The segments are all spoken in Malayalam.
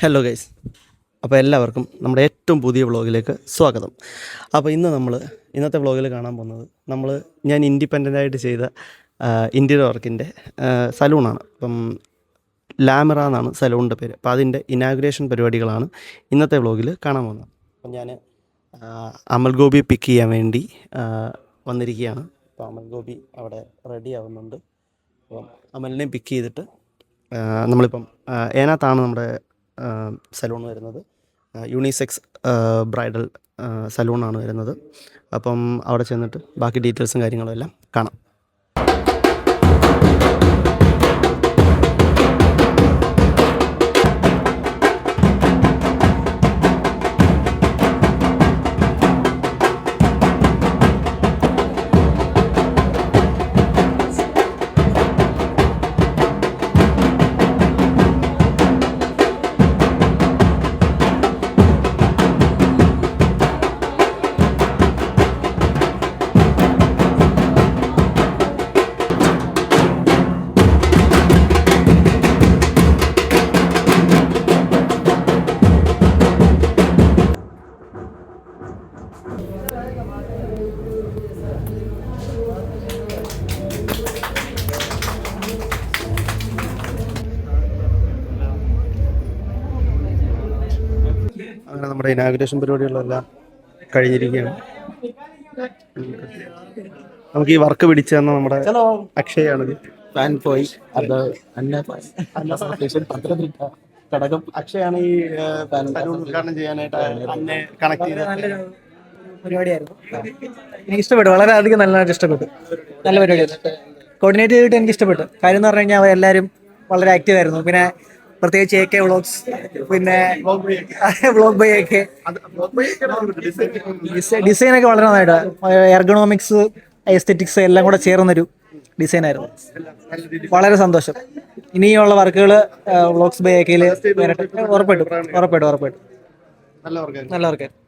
ഹലോ ഗൈസ്, അപ്പോൾ എല്ലാവർക്കും നമ്മുടെ ഏറ്റവും പുതിയ വ്ളോഗിലേക്ക് സ്വാഗതം. അപ്പോൾ ഇന്നത്തെ വ്ളോഗിൽ കാണാൻ പോകുന്നത് ഞാൻ ഇൻഡിപെൻഡൻ്റായിട്ട് ചെയ്ത ഇൻറ്റീരിയർ വർക്കിൻ്റെ സലൂണാണ്. അപ്പം ലാമിറ എന്നാണ് സലൂണിൻ്റെ പേര്. അപ്പോൾ അതിൻ്റെ ഇനാഗുറേഷൻ പരിപാടികളാണ് ഇന്നത്തെ വ്ളോഗിൽ കാണാൻ പോകുന്നത്. അപ്പം ഞാൻ അമൽ ഗോപി പിക്ക് ചെയ്യാൻ വേണ്ടി വന്നിരിക്കുകയാണ്. അപ്പോൾ അമൽ ഗോപി അവിടെ റെഡി ആവുന്നുണ്ട്. അപ്പം അമലിനെയും പിക്ക് ചെയ്തിട്ട് നമ്മളിപ്പം ഏനാത്താണ് നമ്മുടെ സലൂൺ വരുന്നത്. യൂണിസെക്സ് ബ്രൈഡൽ സലൂണാണ് വരുന്നത്. അപ്പം അവിടെ ചെന്നിട്ട് ബാക്കി ഡീറ്റെയിൽസും കാര്യങ്ങളും എല്ലാം കാണാം. അങ്ങനെ നമ്മുടെ ഇനാഗുറേഷൻ പരിപാടികളെല്ലാം കഴിഞ്ഞിരിക്കുകയാണ്. നമുക്ക് ഈ വർക്ക് പിടിച്ചു തന്ന നമ്മുടെ അക്ഷയാണിത്. ഘടകം അക്ഷയാണ് ഈ സലൂൺ ഉദ്ഘാടനം ചെയ്യാനായിട്ട് എന്നെ കണക്ട് ചെയ്ത്. പരിപാടിയായിരുന്നു, എനിക്ക് ഇഷ്ടപ്പെട്ടു, വളരെയധികം നല്ലതായിട്ട് ഇഷ്ടപ്പെട്ടു. നല്ല പരിപാടിയായിരുന്നു, കോർഡിനേറ്റ് ചെയ്തിട്ട് എനിക്ക് ഇഷ്ടപ്പെട്ടു. കാര്യം എന്ന് പറഞ്ഞു കഴിഞ്ഞാൽ അവരെല്ലാവരും വളരെ ആക്റ്റീവ് ആയിരുന്നു. പിന്നെ പ്രത്യേകിച്ച് AK വ്ളോഗ്സ്, പിന്നെ വ്ളോഗ് ബൈ AK, ഡിസൈനൊക്കെ വളരെ നന്നായിട്ട്, എർഗണോമിക്സ് എസ്തെറ്റിക്സ് എല്ലാം കൂടെ ചേർന്നൊരു ഡിസൈനായിരുന്നു. വളരെ സന്തോഷം. ഇനിയുള്ള വർക്കുകൾ വ്ളോഗ്സ് ബൈ AKയിൽ ഉറപ്പായിട്ടും. നല്ല വർക്കായിരുന്നു. നല്ല വർക്കായിരുന്നു.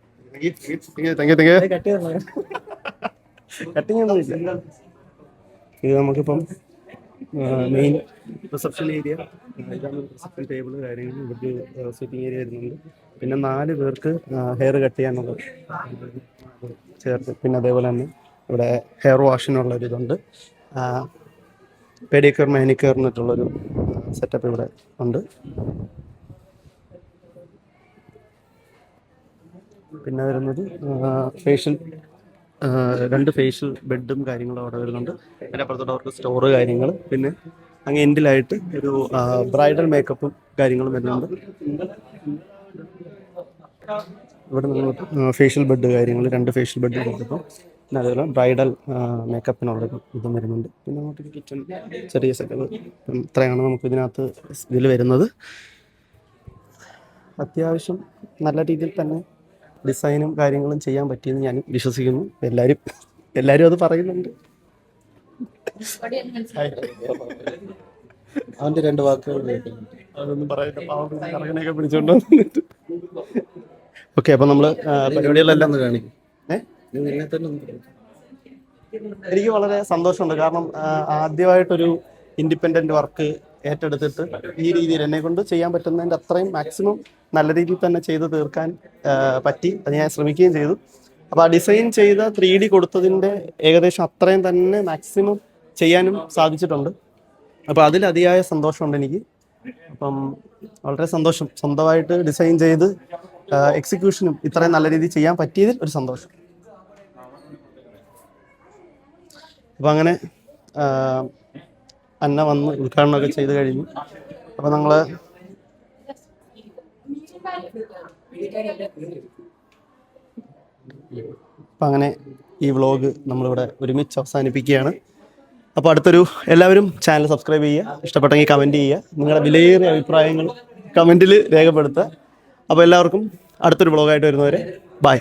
ഇത് നമുക്കിപ്പം main reception area, reception table കാര്യങ്ങൾ, ഇവർക്ക് സിറ്റിംഗ് ഏരിയ വരുന്നുണ്ട്. പിന്നെ 4 പേർക്ക് ഹെയർ കട്ട് ചെയ്യാനുള്ളത് ചേർത്ത്, പിന്നെ അതേപോലെ തന്നെ ഇവിടെ ഹെയർ വാഷിനുള്ളൊരിതുണ്ട്. പെഡിക്യൂർ മാനിക്യൂർ എന്നിട്ടുള്ളൊരു സെറ്റപ്പ് ഇവിടെ ഉണ്ട്. പിന്നെ വരുന്നത് ഫേഷ്യൽ, 2 ഫേഷ്യൽ ബെഡും കാര്യങ്ങളും അവിടെ വരുന്നുണ്ട്. അതിൻ്റെ അപ്പുറത്തോട്ട് അവർക്ക് സ്റ്റോറ് കാര്യങ്ങൾ, പിന്നെ അങ്ങ് എൻഡിലായിട്ട് ഒരു ബ്രൈഡൽ മേക്കപ്പും കാര്യങ്ങളും വരുന്നുണ്ട്. ഇവിടെ നിന്ന് ഫേഷ്യൽ ബെഡ് കാര്യങ്ങൾ, 2 ഫേഷ്യൽ ബെഡ് കൊടുക്കും. പിന്നെ അതേപോലെ ബ്രൈഡൽ മേക്കപ്പിനുള്ളൊരു ഇതും വരുന്നുണ്ട്. പിന്നെ അങ്ങോട്ടൊരു കിച്ചൺ, ചെറിയ സെറ്റപ്പ്. ഇത്രയാണ് നമുക്ക് ഇതിൽ വരുന്നത്. അത്യാവശ്യം നല്ല രീതിയിൽ തന്നെ ഡിസൈനും കാര്യങ്ങളും ചെയ്യാൻ പറ്റിയെന്ന് ഞാൻ വിശ്വസിക്കുന്നു. എല്ലാവരും അത് പറയുന്നുണ്ട്. അവന്റെ 2 വാക്കുകൾ അതൊന്നും പറയുന്നൊക്കെ പിടിച്ചോണ്ട് വന്നിട്ട്. ഓക്കെ, അപ്പൊ നമ്മള് പരിപാടികളെല്ലാം കാണിക്കും. എനിക്ക് വളരെ സന്തോഷമുണ്ട്. കാരണം ആദ്യമായിട്ടൊരു ഇൻഡിപെൻഡന്റ് വർക്ക് ഏറ്റെടുത്തിട്ട് ഈ രീതിയിൽ എന്നെ കൊണ്ട് ചെയ്യാൻ പറ്റുന്നതിൻ്റെ അത്രയും മാക്സിമം നല്ല രീതിയിൽ തന്നെ ചെയ്ത് തീർക്കാൻ പറ്റി. അത് ഞാൻ ശ്രമിക്കുകയും ചെയ്തു. അപ്പോൾ ആ ഡിസൈൻ ചെയ്ത 3D കൊടുത്തതിൻ്റെ ഏകദേശം അത്രയും തന്നെ മാക്സിമം ചെയ്യാനും സാധിച്ചിട്ടുണ്ട്. അപ്പോൾ അതിൽ അതിയായ സന്തോഷമുണ്ട് എനിക്ക്. അപ്പം വളരെ സന്തോഷം, സ്വന്തമായിട്ട് ഡിസൈൻ ചെയ്ത് എക്സിക്യൂഷനും ഇത്രയും നല്ല രീതിയിൽ ചെയ്യാൻ പറ്റിയതിൽ ഒരു സന്തോഷം. അപ്പം അങ്ങനെ അന്ന വന്ന് ഉദ്ഘാടനമൊക്കെ ചെയ്ത് കഴിഞ്ഞു. അപ്പം അങ്ങനെ ഈ വ്ളോഗ് നമ്മളിവിടെ ഒരുമിച്ച് അവസാനിപ്പിക്കുകയാണ്. അപ്പോൾ എല്ലാവരും ചാനൽ സബ്സ്ക്രൈബ് ചെയ്യുക, ഇഷ്ടപ്പെട്ടെങ്കിൽ കമൻറ്റ് ചെയ്യുക, നിങ്ങളുടെ വിലയേറിയ അഭിപ്രായങ്ങൾ കമൻറ്റിൽ രേഖപ്പെടുത്തുക. അപ്പോൾ എല്ലാവർക്കും അടുത്തൊരു വ്ളോഗായിട്ട് വരുന്നവരെ ബൈ.